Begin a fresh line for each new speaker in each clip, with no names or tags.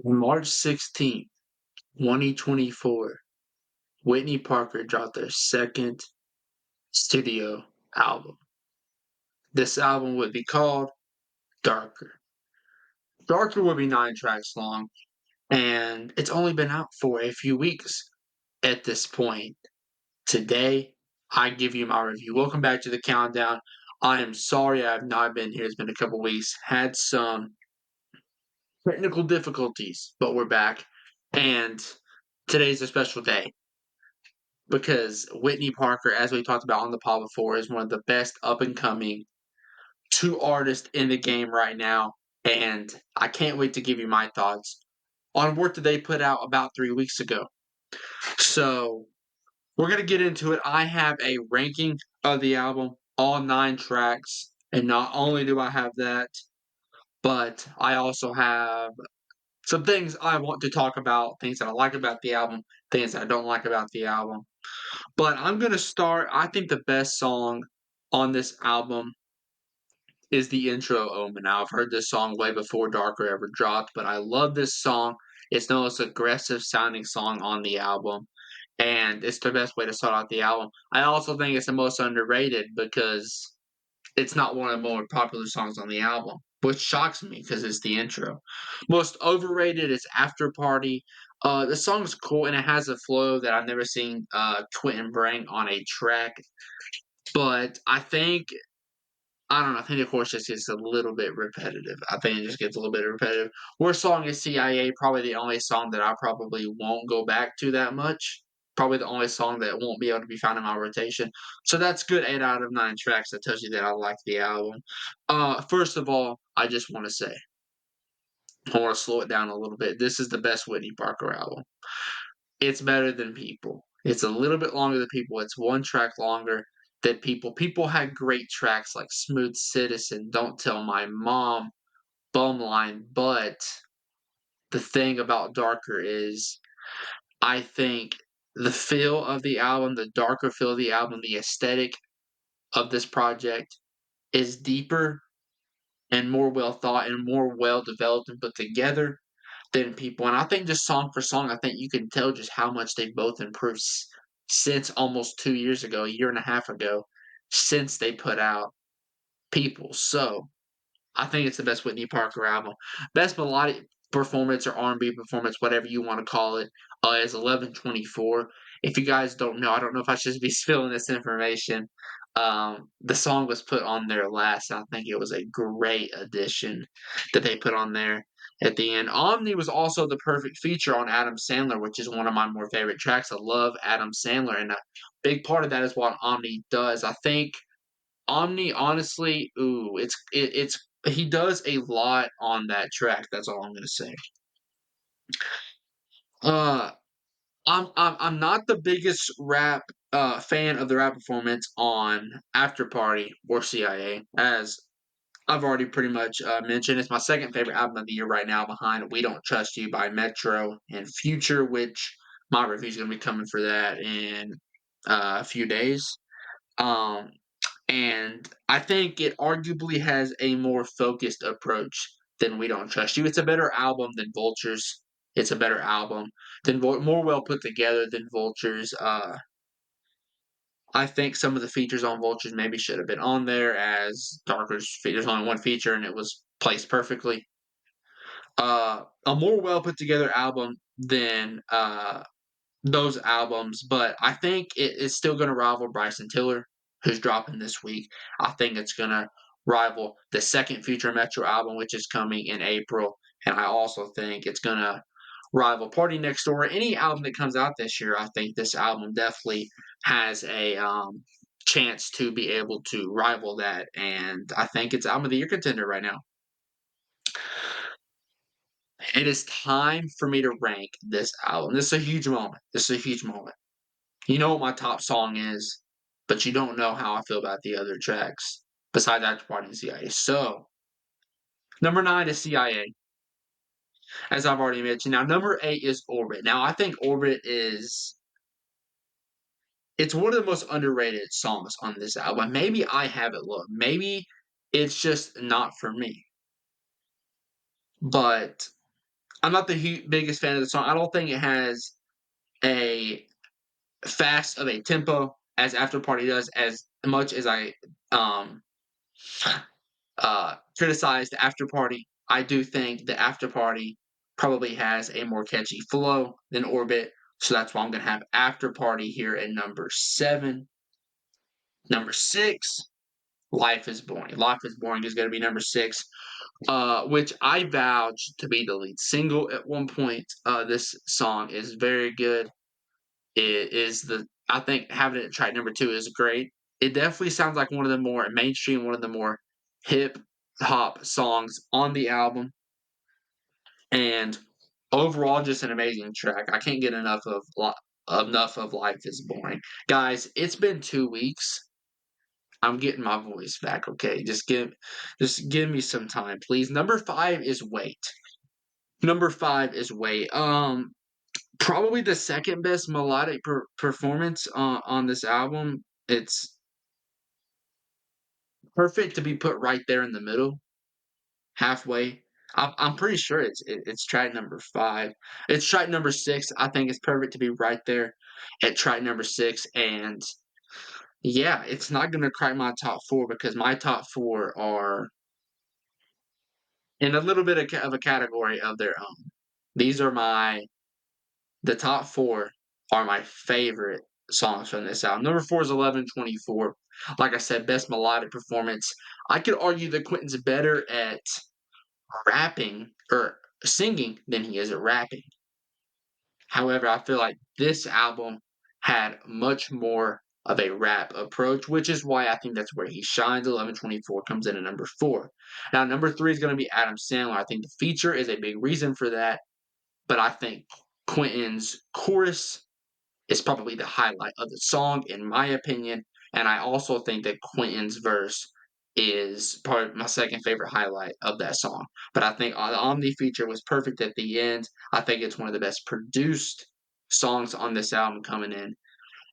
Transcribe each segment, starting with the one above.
On March 16th, 2024, Whitney Parker dropped their second studio album. This album would be called Darker. Darker would be 9 tracks long, and it's only been out for a few weeks at this point. Today, I give you my review. Welcome back to the countdown. I am sorry I have not been here. It's been a couple weeks. Had some technical difficulties, but we're back. And today's a special day because Whitney Parker, as we talked about on the pod before, is one of the best up and coming two artists in the game right now. And I can't wait to give you my thoughts on work that they put out about 3 weeks ago. So we're going to get into it. I have a ranking of the album, all 9 tracks. And not only do I have that, but I also have some things I want to talk about, things that I like about the album, things that I don't like about the album. But I'm going to start. I think the best song on this album is the intro Omen. Now, I've heard this song way before Darker ever dropped, but I love this song. It's the most aggressive sounding song on the album, and it's the best way to start out the album. I also think it's the most underrated because it's not one of the more popular songs on the album, which shocks me because it's the intro. Most overrated is After Party. The song's cool and it has a flow that I've never seen Quentin bring on a track. But I don't know, I think the chorus just gets a little bit repetitive. I think it just gets a little bit repetitive. Worst song is CIA, probably the only song that I probably won't go back to that much. Probably the only song that won't be able to be found in my rotation. So that's good 8 out of 9 tracks. That tells you that I like the album. First of all, I just want to say, I want to slow it down a little bit. This is the best Whitney Parker album. It's better than People. It's a little bit longer than People. It's 1 track longer than People. People had great tracks like Smooth Citizen, Don't Tell My Mom, Bumline, but the thing about Darker is I think the feel of the album, the darker feel of the album, the aesthetic of this project is deeper and more well thought and more well developed and put together than People. And I think just song for song, I think you can tell just how much they both improved since almost 2 years ago, a year and a half ago, since they put out People. So I think it's the best Whitney Parker album. Best melodic performance or R&B performance, whatever you want to call it, is 1124. If you guys don't know, I don't know if I should be spilling this information. The song was put on there last, and I think it was a great addition that they put on there at the end. Omni was also the perfect feature on Adam Sandler, which is one of my more favorite tracks. I love Adam Sandler, and a big part of that is what Omni does. I think Omni, honestly, ooh, it's he does a lot on that track. That's all I'm gonna say. Uh, I'm not the biggest rap fan of the rap performance on After Party or CIA, as I've already pretty much mentioned. It's my second favorite album of the year right now, behind "We Don't Trust You" by Metro and Future, which my review is gonna be coming for that in a few days. Um, And I think it arguably has a more focused approach than We Don't Trust You. It's a better album than Vultures. It's a better album than more well put together than Vultures. I think some of the features on Vultures maybe should have been on there, as Darker's there's only one feature and it was placed perfectly. A more well put together album than those albums, but I think it is still going to rival Bryson Tiller, who's dropping this week. I think it's going to rival the second Future Metro album, which is coming in April, and I also think it's going to rival Party Next Door. Any album that comes out this year, I think this album definitely has a chance to be able to rival that, and I think it's album of the year contender right now. It is time for me to rank this album. This is a huge moment. This is a huge moment. You know what my top song is, but you don't know how I feel about the other tracks besides After Party and CIA. So, number 9 is CIA, as I've already mentioned. Now, number 8 is Orbit. Now, I think Orbit is it's one of the most underrated songs on this album. Maybe I have it low. Maybe it's just not for me. But I'm not the biggest fan of the song. I don't think it has a fast of a tempo as After Party does, as much as I um criticize the After Party. I do think the After Party probably has a more catchy flow than Orbit, so that's why I'm gonna have After Party here at number 7. Number 6, Life is Boring. Life is Boring is gonna be number 6, which I vouch to be the lead single at one point. This song is very good. It is I think having it at track number 2 is great. It definitely sounds like one of the more mainstream, one of the more hip hop songs on the album, and overall, just an amazing track. I can't get enough of Life is Boring. Guys, it's been 2 weeks. I'm getting my voice back, okay? Just give me some time, please. Number 5 is Wait. Number 5 is Wait. Probably the second best melodic performance on this album. It's perfect to be put right there in the middle, halfway. I'm pretty sure it's track number 5. It's track number 6. I think it's perfect to be right there at track number 6, and yeah, it's not gonna crack my top 4 because my top 4 are in a little bit of a category of their own. These are the top 4 are my favorite songs from this album. Number 4 is 11:24. Like I said, best melodic performance. I could argue that Quentin's better at rapping or singing than he is at rapping. However, I feel like this album had much more of a rap approach, which is why I think that's where he shines. 11:24 comes in at number 4. Now, number 3 is going to be Adam Sandler. I think the feature is a big reason for that, but I think Quentin's chorus is probably the highlight of the song, in my opinion. And I also think that Quentin's verse is probably my second favorite highlight of that song. But I think the Omni feature was perfect at the end. I think it's one of the best produced songs on this album, coming in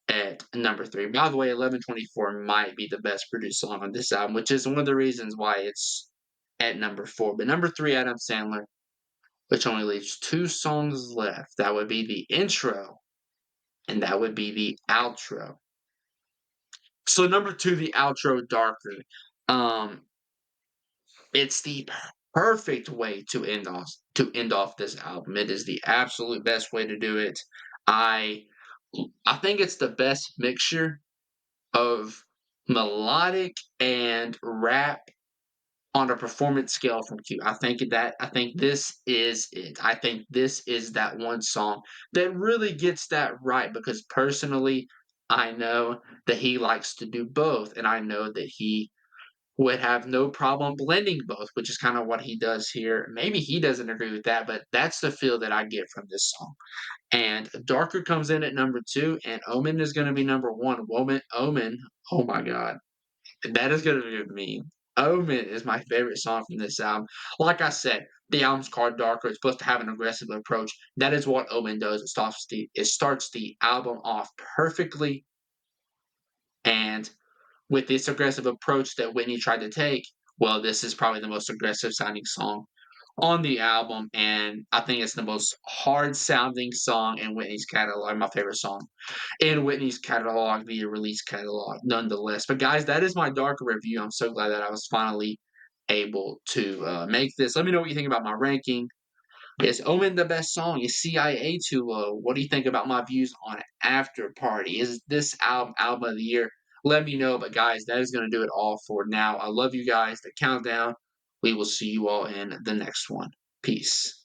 at number 3. By the way, 11:24 might be the best produced song on this album, which is one of the reasons why it's at number 4. But number 3, Adam Sandler, which only leaves 2 songs left. That would be the intro and that would be the outro. So number 2, the outro, Darker. Um, it's the perfect way to end off this album. It is the absolute best way to do it. I I think it's the best mixture of melodic and rap on a performance scale from Q. I think this is it. I think this is that one song that really gets that right, because personally, I know that he likes to do both, and I know that he would have no problem blending both, which is kind of what he does here. Maybe he doesn't agree with that, but that's the feel that I get from this song. And Darker comes in at number 2, and Omen is going to be number 1. Omen, oh my God. That is gonna be me. Omen is my favorite song from this album. Like I said, the album's called Darker. It's supposed to have an aggressive approach. That is what Omen does. It starts the album off perfectly, and with this aggressive approach that Whitney tried to take, well, this is probably the most aggressive sounding song on the album, and I think it's the most hard sounding song in Whitney's catalog. My favorite song in Whitney's catalog, the release catalog, nonetheless. But guys, that is my Darker review. I'm so glad that I was finally able to make this. Let me know what you think about my ranking. Is Omen the best song? Is CIA too low? What do you think about my views on After Party? Is this album of the year? Let me know. But guys, that is going to do it all for now. I love you guys. The countdown. We will see you all in the next one. Peace.